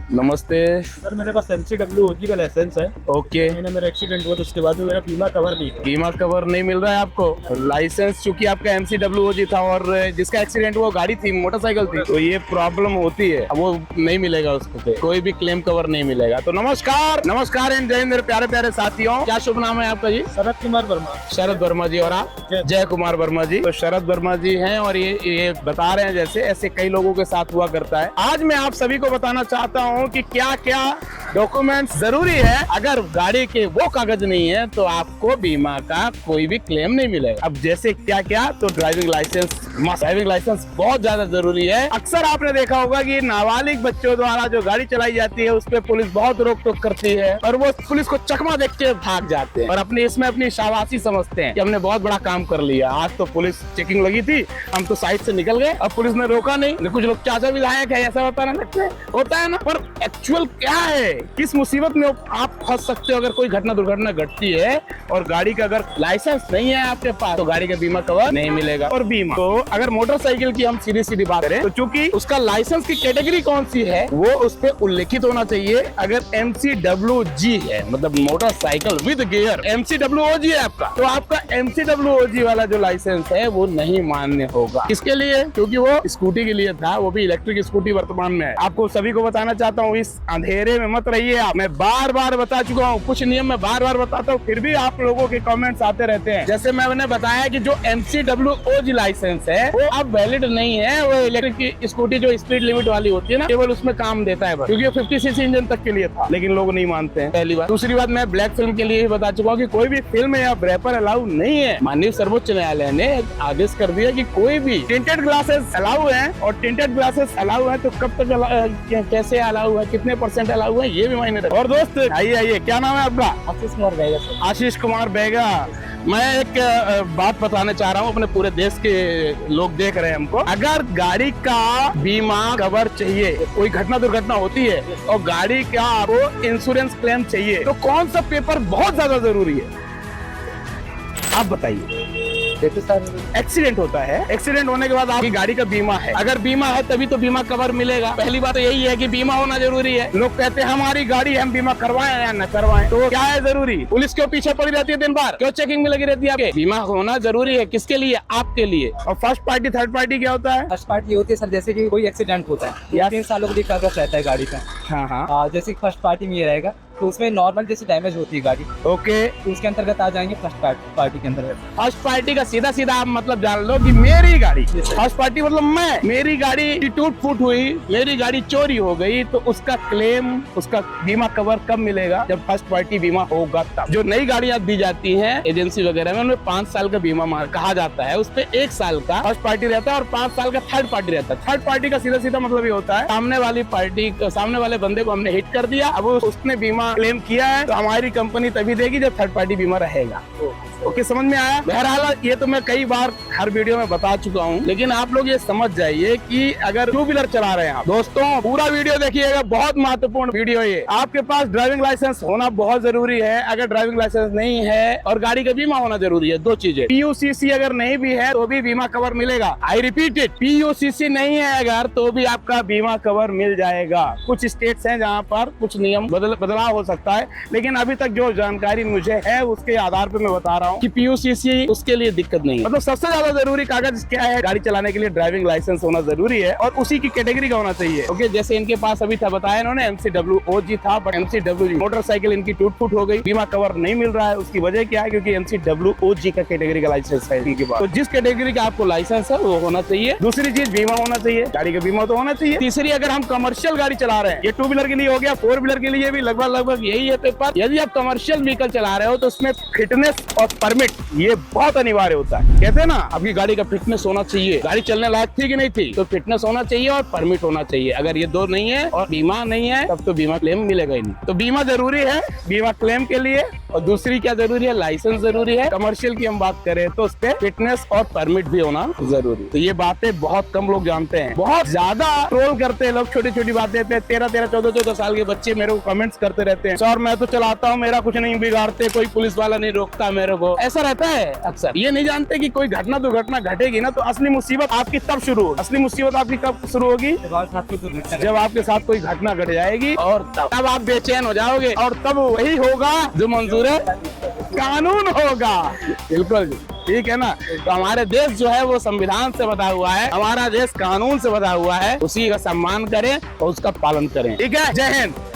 नमस्ते। सर मेरे पास MCW का लाइसेंस है। ओके, मैंने मेरा एक्सीडेंट हुआ तो उसके बाद भी मेरा बीमा कवर नहीं है। बीमा कवर नहीं मिल रहा है आपको। लाइसेंस चूंकि आपका MCWOG था और जिसका एक्सीडेंट हुआ गाड़ी थी, मोटरसाइकिल थी, तो ये प्रॉब्लम होती है। अब वो नहीं मिलेगा, उसको पे कोई भी क्लेम कवर नहीं मिलेगा। तो नमस्कार नमस्कार एंड जय हिंद मेरे प्यारे प्यारे साथियों। क्या शुभ नाम है आपका जी? शरद कुमार वर्मा। शरद वर्मा जी। और आप? जय कुमार वर्मा जी। तो शरद वर्मा जी हैं और ये बता रहे हैं जैसे ऐसे कई लोगों के साथ हुआ करता है। आज मैं आप सभी को बताना चाहता हूँ कि क्या क्या डॉक्यूमेंट्स जरूरी है। अगर गाड़ी के वो कागज नहीं है तो आपको बीमा का कोई भी क्लेम नहीं मिलेगा। अब जैसे क्या क्या, तो ड्राइविंग लाइसेंस बहुत ज्यादा जरूरी है। अक्सर आपने देखा होगा कि नाबालिग बच्चों द्वारा जो गाड़ी चलाई जाती है उस पर पुलिस बहुत रोक टोक करती है और वो पुलिस को चकमा देख के भाग जाते हैं और इसमें अपनी शाबाशी समझते हैं कि हमने बहुत बड़ा काम कर लिया। आज तो पुलिस चेकिंग लगी थी, हम तो साइड से निकल गए, अब पुलिस ने रोका नहीं। कुछ लोग चाचा विधायक है ऐसा बताना लगता है, होता है ना। पर एक्चुअल क्या है, किस मुसीबत में आप फंस सकते हो अगर कोई दुर्घटना घटती है और गाड़ी का अगर लाइसेंस नहीं है आपके पास तो गाड़ी का बीमा कवर नहीं मिलेगा। और बीमा तो अगर मोटरसाइकिल की हम सीधी बात करें तो चूंकि उसका लाइसेंस की कैटेगरी कौन सी है वो उस पर उल्लेखित होना चाहिए। अगर MCWG है मतलब मोटरसाइकिल विद गियर, MCWOG है आपका, तो आपका MCWOG वाला जो लाइसेंस है वो नहीं मान्य होगा। किसके लिए? क्योंकि वो स्कूटी के लिए था, वो भी इलेक्ट्रिक स्कूटी वर्तमान में है। आपको सभी को बताना चाहता हूँ, इस अंधेरे में मत रहिए आप। मैं बार बार बता चुका हूँ, कुछ नियम मैं बार बार बताता हूँ, फिर भी आप लोगों के कमेंट्स आते रहते हैं। जैसे मैंने बताया कि जो MCWOG लाइसेंस है वो अब वैलिड नहीं है। वो इलेक्ट्रिक की स्कूटी जो स्पीड लिमिट वाली होती है ना, केवल उसमें काम देता है बस, क्योंकि 50cc इंजन तक के लिए था, लेकिन लोग नहीं मानते हैं। पहली बात। दूसरी बात, मैं ब्लैक फिल्म के लिए ही बता चुका हूँ कि कोई भी फिल्म या रैपर अलाउ नहीं है। माननीय सर्वोच्च न्यायालय ने आदेश कर दिया कि कोई भी टिंटेड ग्लासेस अलाउ है, और टिंटेड ग्लासेस अलाउ है तो कब तक कैसे अलाउ है, कितने % अलाउ है, ये भी मायने रखता है। और दोस्त आइए, क्या नाम है आपका? आशीष कुमार बेगा सर। आशीष कुमार बेगा। मैं एक बात बताने चाह रहा हूँ, अपने पूरे देश के लोग देख रहे हैं हमको। अगर गाड़ी का बीमा कवर चाहिए, कोई दुर्घटना होती है और गाड़ी का आपको इंश्योरेंस क्लेम चाहिए, तो कौन सा पेपर बहुत ज्यादा जरूरी है आप बताइए? देखो सर, एक्सीडेंट होता है, एक्सीडेंट होने के बाद आपकी गाड़ी का बीमा है। अगर बीमा है तभी तो बीमा कवर मिलेगा। पहली बात तो यही है कि बीमा होना जरूरी है। लोग कहते हैं हमारी गाड़ी है, हम बीमा करवाएं या न करवाएं, तो क्या है जरूरी? पुलिस क्यों पीछे पड़ी रहती है दिन भर, क्यों चेकिंग में लगी रहती है? आपके बीमा होना जरूरी है। किसके लिए? आपके लिए। और फर्स्ट पार्टी थर्ड पार्टी क्या होता है? फर्स्ट पार्टी होती है सर, जैसे कि कोई एक्सीडेंट होता है या 3 सालों के लिए कागज रहता है गाड़ी का। हाँ, जैसे फर्स्ट पार्टी में ये रहेगा तो उसमें नॉर्मल जैसे डैमेज होती है गाड़ी, ओके। तो उसके अंतर्गत आ जाएंगे फर्स्ट पार्टी के अंतर्गत। फर्स्ट पार्टी का सीधा आप मतलब जान लो कि मेरी गाड़ी, फर्स्ट पार्टी मतलब मेरी गाड़ी टूट फूट हुई, मेरी गाड़ी चोरी हो गई, तो उसका क्लेम, उसका बीमा कवर कब मिलेगा? जब फर्स्ट पार्टी बीमा होगा तब। जो नई गाड़ियां दी जाती हैं एजेंसी वगैरह में, उनमें 5 साल का बीमा कहा जाता है। उस पे 1 साल का फर्स्ट पार्टी रहता है और 5 साल का थर्ड पार्टी रहता है। थर्ड पार्टी का सीधा मतलब ये होता है, सामने वाली पार्टी, सामने वाले बंदे को हमने हिट कर दिया, अब उसने बीमा क्लेम किया है तो हमारी कंपनी तभी देगी जब थर्ड पार्टी बीमा रहेगा। ओके, समझ में आया? बहरहाल ये तो मैं कई बार हर वीडियो में बता चुका हूँ, लेकिन आप लोग ये समझ जाइए कि अगर 2 व्हीलर चला रहे हैं आप, दोस्तों पूरा वीडियो देखिएगा, बहुत महत्वपूर्ण वीडियो ये। आपके पास ड्राइविंग लाइसेंस होना बहुत जरूरी है। अगर ड्राइविंग लाइसेंस नहीं है और गाड़ी का बीमा होना जरूरी है, 2 चीजें। PUCC अगर नहीं भी है तो भी बीमा कवर मिलेगा। आई रिपीट इट, PUCC नहीं है अगर तो भी आपका बीमा कवर मिल जाएगा। कुछ स्टेट्स हैं जहाँ पर कुछ नियम बदलाव हो सकता है, लेकिन अभी तक जो जानकारी मुझे है उसके आधार पर मैं बता रहा हूँ कि PUCC उसके लिए दिक्कत नहीं है। मतलब सबसे ज्यादा जरूरी कागज क्या है गाड़ी चलाने के लिए? ड्राइविंग लाइसेंस होना जरूरी है और उसी की कैटेगरी का होना चाहिए। ओके, जैसे इनके पास अभी था, बताया इन्होंने MCWOG था, बट MCWG मोटरसाइकिल इनकी टूट फूट हो गई, बीमा कवर नहीं मिल रहा है। उसकी वजह क्या है? क्योंकि MCWOG का कैटेगरी का लाइसेंस है इनके पास। तो जिस कैटेगरी का आपको लाइसेंस है वो होना चाहिए। दूसरी चीज, बीमा होना चाहिए, गाड़ी का बीमा तो होना चाहिए। तीसरी, अगर हम कमर्शियल गाड़ी चला रहे हैं, ये 2 व्हीलर के लिए हो गया, 4 व्हीलर के लिए भी लगभग यही है पेपर। यदि आप कमर्शियल व्हीकल चला रहे हो तो उसमें फिटनेस और परमिट ये बहुत अनिवार्य होता है। कहते हैं ना, आपकी गाड़ी का फिटनेस होना चाहिए, गाड़ी चलने लायक थी कि नहीं थी, तो फिटनेस होना चाहिए और परमिट होना चाहिए। अगर ये 2 नहीं है और बीमा नहीं है तब तो बीमा क्लेम मिलेगा ही नहीं। तो बीमा जरूरी है बीमा क्लेम के लिए। और दूसरी क्या जरूरी है? लाइसेंस जरूरी है। कमर्शियल की हम बात करें तो उस पे फिटनेस और परमिट भी होना जरूरी है। तो ये बातें बहुत कम लोग जानते हैं, बहुत ज्यादा ट्रोल करते हैं लोग, छोटी छोटी बातें पे। 13 14 साल के बच्चे मेरे को कमेंट्स करते रहते हैं, सर मैं तो चलाता हूँ, मेरा कुछ नहीं बिगाड़ते, कोई पुलिस वाला नहीं रोकता मेरे को। को, ऐसा रहता है अक्सर। ये नहीं जानते कि कोई घटना दुर्घटना घटेगी ना तो असली मुसीबत आपकी तब शुरू होगी। असली मुसीबत आपकी कब शुरू होगी? जब आपके साथ कोई घटना घट जाएगी, और तब आप बेचैन हो जाओगे, और तब वही होगा जो मंजूर कानून होगा। बिल्कुल ठीक है ना। तो हमारे देश जो है वो संविधान से बधा हुआ है, हमारा देश कानून से बधा हुआ है, उसी का सम्मान करें और उसका पालन करें। ठीक है, जय हिंद।